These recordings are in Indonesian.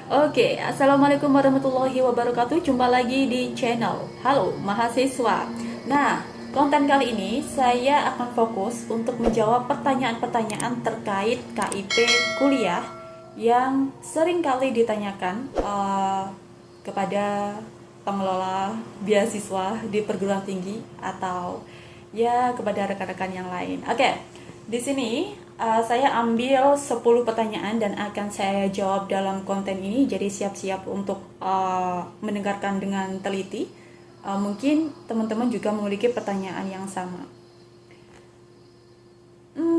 Oke, Assalamualaikum warahmatullahi wabarakatuh. Jumpa lagi di channel Halo Mahasiswa. Nah, konten kali ini saya akan fokus untuk menjawab pertanyaan-pertanyaan terkait KIP kuliah yang sering kali ditanyakan kepada pengelola beasiswa di perguruan tinggi atau ya kepada rekan-rekan yang lain. Oke, di sini saya ambil 10 pertanyaan dan akan saya jawab dalam konten ini. Jadi siap-siap untuk mendengarkan dengan teliti. Mungkin teman-teman juga memiliki pertanyaan yang sama.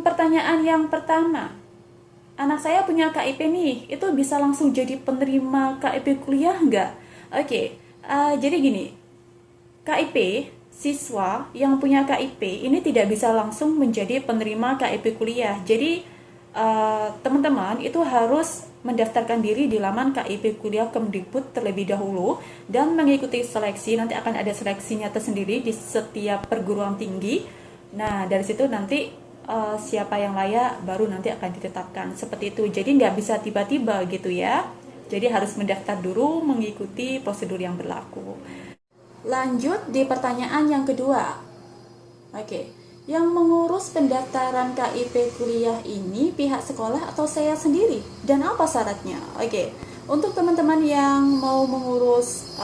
Pertanyaan yang pertama, anak saya punya KIP nih, itu bisa langsung jadi penerima KIP kuliah nggak? Oke, jadi gini, KIP, siswa yang punya KIP ini tidak bisa langsung menjadi penerima KIP kuliah. Jadi teman-teman itu harus mendaftarkan diri di laman KIP kuliah Kemdikbud terlebih dahulu dan mengikuti seleksi. Nanti akan ada seleksinya tersendiri di setiap perguruan tinggi. Nah, dari situ nanti siapa yang layak baru nanti akan ditetapkan seperti itu. Jadi nggak bisa tiba-tiba gitu ya. Jadi harus mendaftar dulu mengikuti prosedur yang berlaku. Lanjut di pertanyaan yang kedua. Oke, yang mengurus pendaftaran KIP kuliah ini pihak sekolah atau saya sendiri? Dan apa syaratnya? Oke, untuk teman-teman yang mau mengurus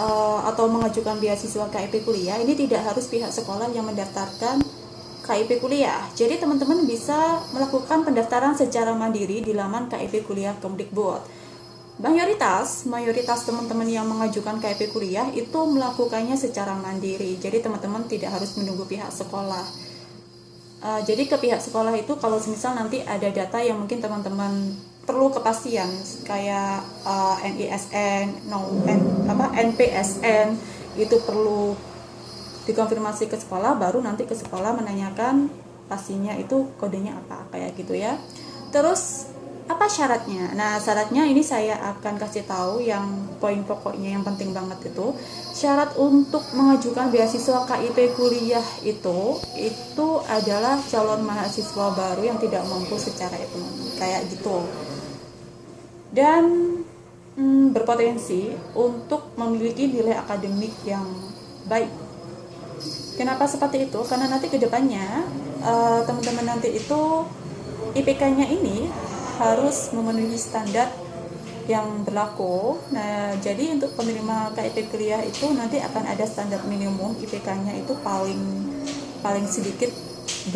atau mengajukan beasiswa KIP kuliah, ini tidak harus pihak sekolah yang mendaftarkan KIP kuliah. Jadi teman-teman bisa melakukan pendaftaran secara mandiri di laman KIP kuliah Kemdikbud. Mayoritas teman-teman yang mengajukan KIP kuliah itu melakukannya secara mandiri. Jadi teman-teman tidak harus menunggu pihak sekolah. Jadi ke pihak sekolah itu kalau misal nanti ada data yang mungkin teman-teman perlu kepastian kayak NISN, NPSN itu perlu dikonfirmasi ke sekolah, baru nanti ke sekolah menanyakan pastinya itu kodenya apa kayak gitu ya. Terus apa syaratnya? Nah, syaratnya ini saya akan kasih tahu yang poin pokoknya yang penting banget itu. Syarat untuk mengajukan beasiswa KIP kuliah itu adalah calon mahasiswa baru yang tidak mampu secara ekonomi kayak gitu. Dan berpotensi untuk memiliki nilai akademik yang baik. Kenapa seperti itu? Karena nanti ke depannya teman-teman nanti itu IPK-nya ini harus memenuhi standar yang berlaku. Nah, jadi untuk penerima KIP kuliah itu nanti akan ada standar minimum IPK-nya itu paling sedikit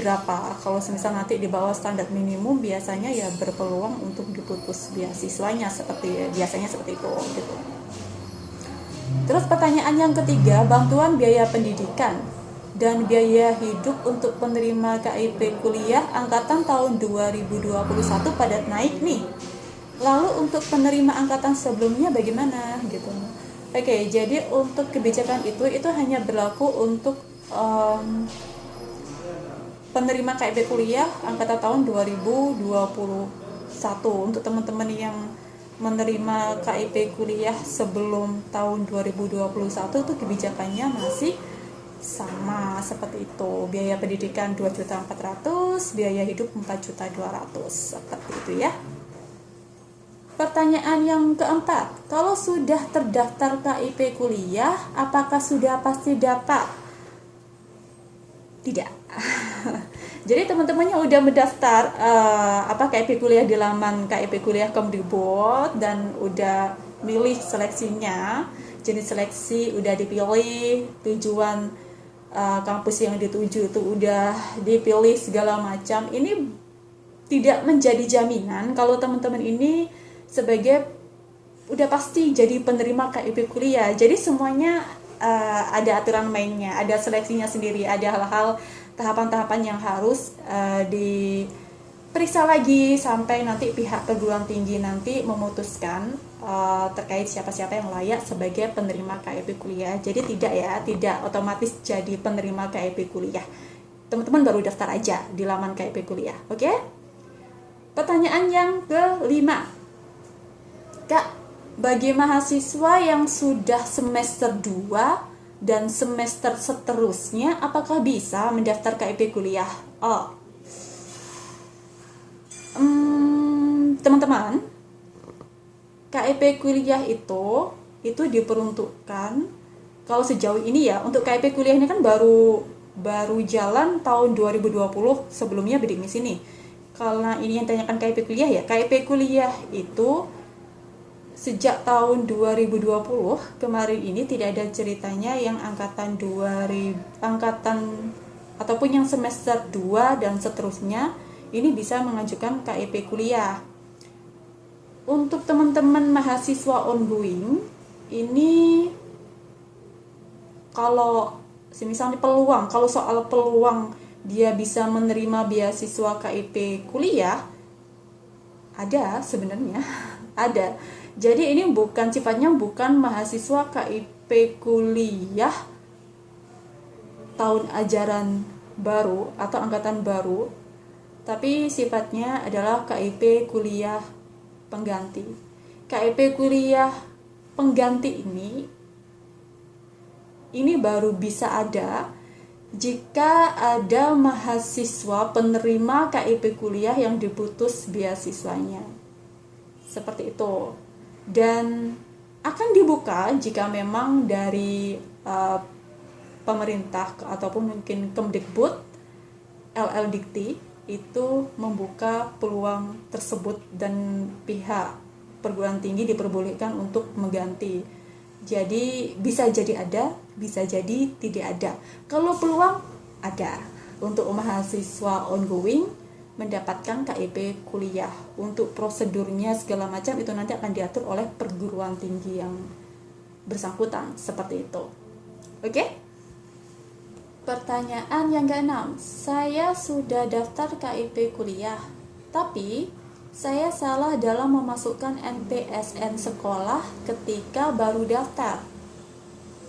berapa. Kalau semisal nanti di bawah standar minimum biasanya ya berpeluang untuk diputus beasiswanya biasanya seperti itu gitu. Terus pertanyaan yang ketiga, bantuan biaya pendidikan dan biaya hidup untuk penerima KIP kuliah angkatan tahun 2021 pada naik nih. Lalu untuk penerima angkatan sebelumnya bagaimana gitu. Oke, jadi untuk kebijakan itu hanya berlaku untuk penerima KIP kuliah angkatan tahun 2021. Untuk teman-teman yang menerima KIP kuliah sebelum tahun 2021 itu kebijakannya masih sama seperti itu. Biaya pendidikan 2.400.000, biaya hidup 4.200.000 seperti itu ya. Pertanyaan yang keempat, kalau sudah terdaftar KIP kuliah, apakah sudah pasti dapat? Tidak. Jadi teman-temannya udah mendaftar KIP kuliah di laman KIP kuliah Kemdikbud dan udah milih seleksinya, jenis seleksi udah dipilih, tujuan kampus yang dituju itu udah dipilih segala macam. Ini tidak menjadi jaminan kalau teman-teman ini sebagai udah pasti jadi penerima KIP kuliah. Jadi semuanya ada aturan mainnya, ada seleksinya sendiri, ada hal-hal tahapan-tahapan yang harus diperiksa lagi sampai nanti pihak perguruan tinggi nanti memutuskan terkait siapa-siapa yang layak sebagai penerima KIP kuliah. Jadi tidak otomatis jadi penerima KIP kuliah. Teman-teman baru daftar aja di laman KIP kuliah, oke? Pertanyaan yang kelima, Kak, bagi mahasiswa yang sudah semester 2 dan semester seterusnya, apakah bisa mendaftar KIP kuliah? Teman-teman, KIP kuliah itu diperuntukkan, kalau sejauh ini ya, untuk KIP kuliah ini kan baru jalan tahun 2020, sebelumnya bidik misi nih. Karena ini yang tanyakan KIP kuliah ya, KIP kuliah itu sejak tahun 2020 kemarin ini tidak ada ceritanya yang angkatan ataupun yang semester 2 dan seterusnya ini bisa mengajukan KIP kuliah. Untuk teman-teman mahasiswa ongoing ini, kalau misalnya kalau soal peluang dia bisa menerima beasiswa KIP kuliah, ada sebenarnya. Ada. Jadi ini sifatnya bukan mahasiswa KIP kuliah tahun ajaran baru atau angkatan baru, tapi sifatnya adalah KIP kuliah pengganti. KIP kuliah pengganti ini baru bisa ada jika ada mahasiswa penerima KIP kuliah yang diputus beasiswanya. Seperti itu. Dan akan dibuka jika memang dari pemerintah ataupun mungkin Kemdikbud, LLDikti itu membuka peluang tersebut dan pihak perguruan tinggi diperbolehkan untuk mengganti. Jadi bisa jadi ada, bisa jadi tidak ada. Kalau peluang ada untuk mahasiswa ongoing mendapatkan KIP kuliah. Untuk prosedurnya segala macam itu nanti akan diatur oleh perguruan tinggi yang bersangkutan, seperti itu. Oke? Pertanyaan yang ke-6, saya sudah daftar KIP kuliah, tapi saya salah dalam memasukkan NPSN sekolah ketika baru daftar.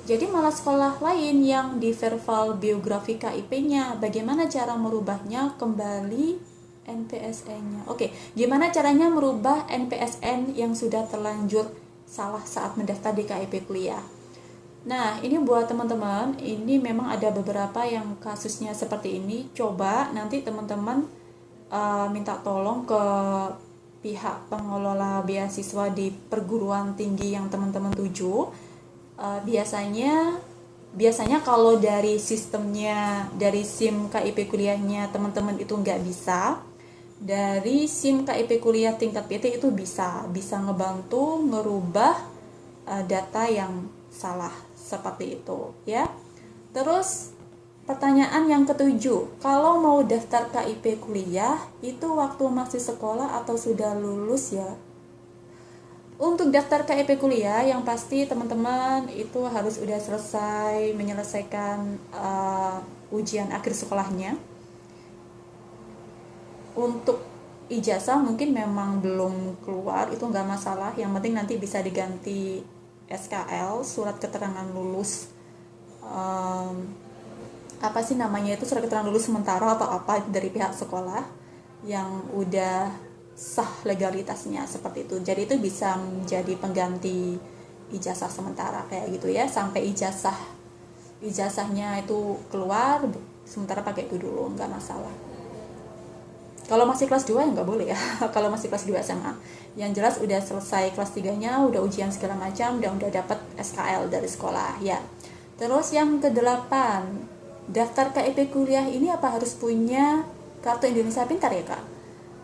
Jadi malah sekolah lain yang di verval biografi KIP-nya. Bagaimana cara merubahnya kembali NPSN-nya? Oke, gimana caranya merubah NPSN yang sudah terlanjur salah saat mendaftar di KIP kuliah? Nah, ini buat teman-teman, ini memang ada beberapa yang kasusnya seperti ini. Coba nanti teman-teman minta tolong ke pihak pengelola beasiswa di perguruan tinggi yang teman-teman tuju. Biasanya kalau dari sistemnya, dari SIM KIP kuliahnya teman-teman itu nggak bisa, dari SIM KIP kuliah tingkat PT itu bisa ngebantu ngerubah data yang salah, seperti itu ya. Terus pertanyaan yang ketujuh, kalau mau daftar KIP kuliah itu waktu masih sekolah atau sudah lulus ya? Untuk daftar KIP kuliah yang pasti teman-teman itu harus udah menyelesaikan ujian akhir sekolahnya. Untuk ijazah mungkin memang belum keluar, itu nggak masalah, yang penting nanti bisa diganti SKL, surat keterangan lulus, surat keterangan lulus sementara atau apa dari pihak sekolah yang udah sah legalitasnya, seperti itu. Jadi itu bisa menjadi pengganti ijazah sementara kayak gitu ya, sampai ijazahnya itu keluar, sementara pakai itu dulu, nggak masalah. Kalau masih kelas 2 ya nggak boleh ya. Kalau masih kelas 2 SMA, yang jelas udah selesai kelas 3-nya, udah ujian segala macam, udah dapat SKL dari sekolah ya. Terus yang ke-8, daftar KIP kuliah ini apa harus punya kartu Indonesia Pintar ya Kak?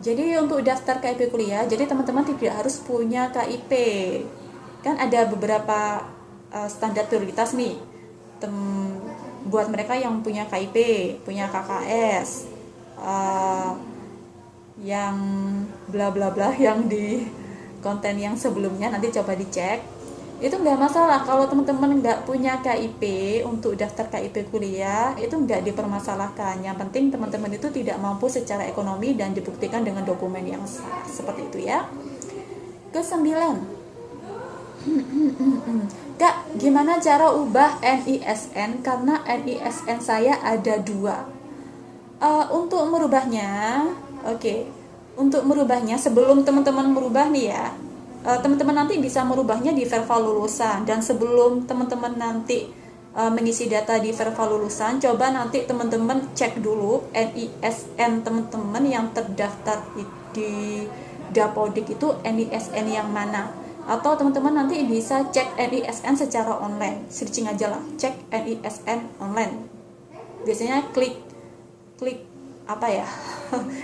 Jadi untuk daftar KIP kuliah, jadi teman-teman tidak harus punya KIP. Kan ada beberapa standar prioritas nih buat mereka yang punya KIP, punya KKS, yang bla bla bla yang di konten yang sebelumnya, nanti coba dicek. Itu nggak masalah kalau teman-teman nggak punya KIP untuk daftar KIP kuliah, itu nggak dipermasalahkan. Yang penting teman-teman itu tidak mampu secara ekonomi dan dibuktikan dengan dokumen yang sah, seperti itu ya. Ke-9, Kak, gimana cara ubah NISN karena NISN saya ada 2. Untuk merubahnya, untuk merubahnya sebelum teman-teman merubah nih ya, teman-teman nanti bisa merubahnya di verval lulusan. Dan sebelum teman-teman nanti mengisi data di verval lulusan, coba nanti teman-teman cek dulu NISN teman-teman yang terdaftar di Dapodik itu NISN yang mana. Atau teman-teman nanti bisa cek NISN secara online, searching aja lah, cek NISN online. Biasanya klik apa ya,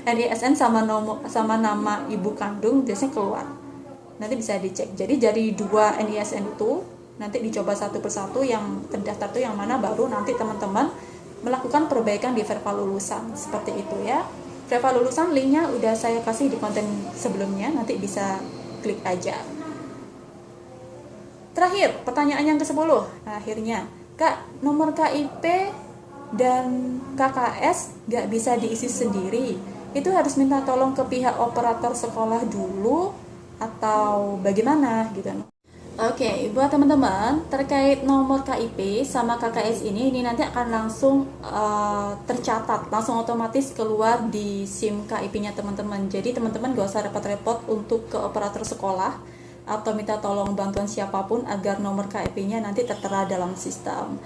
NISN sama nama ibu kandung biasanya keluar. Nanti bisa dicek. Jadi dari 2 NISN itu nanti dicoba satu persatu, yang terdaftar tuh yang mana, baru nanti teman-teman melakukan perbaikan di Verva lulusan. Seperti itu ya. Verva lulusan linknya udah saya kasih di konten sebelumnya, nanti bisa klik aja. Terakhir, pertanyaan yang ke-10. Akhirnya, Kak, nomor KIP dan KKS gak bisa diisi sendiri. Itu harus minta tolong ke pihak operator sekolah dulu atau bagaimana gitu. Oke, buat teman-teman, terkait nomor KIP sama KKS ini nanti akan langsung tercatat, langsung otomatis keluar di SIM KIP-nya teman-teman. Jadi teman-teman gak usah repot-repot untuk ke operator sekolah atau minta tolong bantuan siapapun agar nomor KIP-nya nanti tertera dalam sistem.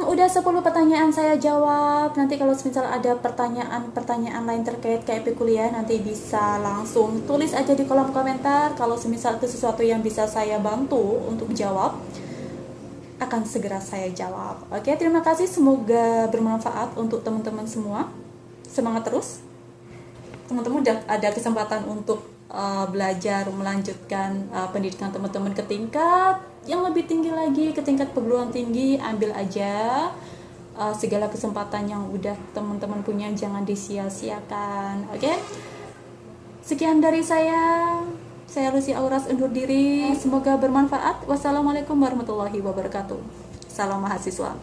Udah 10 pertanyaan saya jawab. Nanti kalau misal ada pertanyaan lain terkait KIP kuliah, nanti bisa langsung tulis aja di kolom komentar. Kalau misal itu sesuatu yang bisa saya bantu untuk jawab, akan segera saya jawab. Oke, terima kasih, semoga bermanfaat untuk teman-teman semua. Semangat terus. Teman-teman udah ada kesempatan untuk belajar melanjutkan pendidikan teman-teman ke tingkat yang lebih tinggi lagi, ke tingkat perguruan tinggi. Ambil aja segala kesempatan yang udah teman-teman punya, jangan disia-siakan. Oke? Sekian dari saya Lucy Auras undur diri. Semoga bermanfaat. Wassalamualaikum warahmatullahi wabarakatuh. Salam mahasiswa.